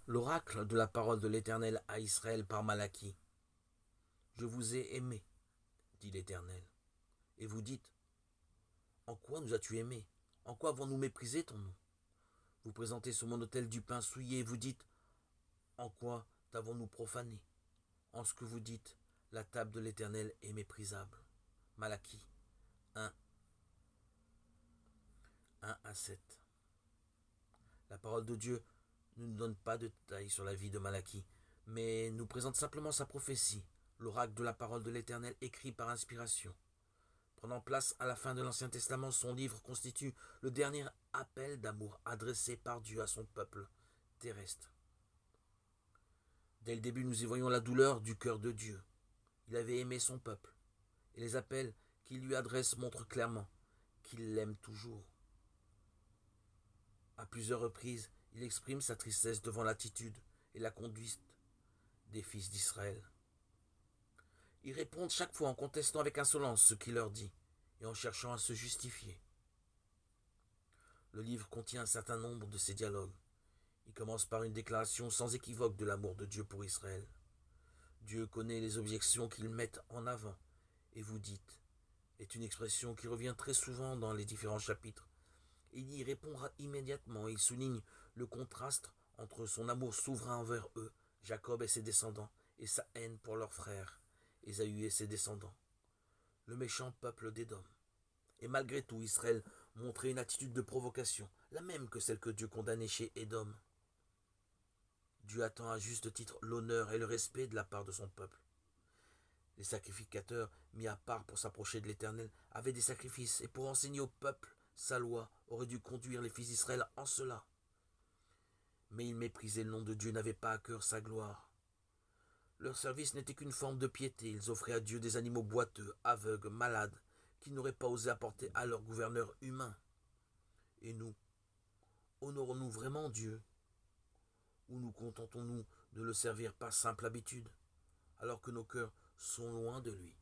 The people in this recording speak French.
L'oracle de la parole de l'Éternel à Israël par Malachie. Je vous ai aimé, dit l'Éternel. Et vous dites, en quoi nous as-tu aimés? En quoi avons-nous méprisé ton nom? Vous présentez sur mon autel du pain souillé et vous dites, en quoi t'avons-nous profané? En ce que vous dites, la table de l'Éternel est méprisable. Malachie 1, 1 à 7. La parole de Dieu ne nous donne pas de détails sur la vie de Malachie, mais nous présente simplement sa prophétie, l'oracle de la parole de l'Éternel écrit par inspiration. Prenant place à la fin de l'Ancien Testament, son livre constitue le dernier appel d'amour adressé par Dieu à son peuple terrestre. Dès le début, nous y voyons la douleur du cœur de Dieu. Il avait aimé son peuple, et les appels qu'il lui adresse montrent clairement qu'il l'aime toujours. À plusieurs reprises, il exprime sa tristesse devant l'attitude et la conduite des fils d'Israël. Ils répondent chaque fois en contestant avec insolence ce qu'il leur dit et en cherchant à se justifier. Le livre contient un certain nombre de ces dialogues. Il commence par une déclaration sans équivoque de l'amour de Dieu pour Israël. Dieu connaît les objections qu'ils mettent en avant, et vous dites, est une expression qui revient très souvent dans les différents chapitres. Il y répondra immédiatement. Il souligne le contraste entre son amour souverain envers eux, Jacob et ses descendants, et sa haine pour leurs frères, Ésaü et ses descendants, le méchant peuple d'Édom. Et malgré tout, Israël montrait une attitude de provocation, la même que celle que Dieu condamnait chez Édom. Dieu attend à juste titre l'honneur et le respect de la part de son peuple. Les sacrificateurs, mis à part pour s'approcher de l'Éternel, avaient des sacrifices, et pour enseigner au peuple sa loi aurait dû conduire les fils d'Israël en cela. Mais ils méprisaient le nom de Dieu, n'avaient pas à cœur sa gloire. Leur service n'était qu'une forme de piété. Ils offraient à Dieu des animaux boiteux, aveugles, malades, qu'ils n'auraient pas osé apporter à leur gouverneur humain. Et nous, honorons-nous vraiment Dieu? Ou nous contentons-nous de le servir par simple habitude, alors que nos cœurs sont loin de lui?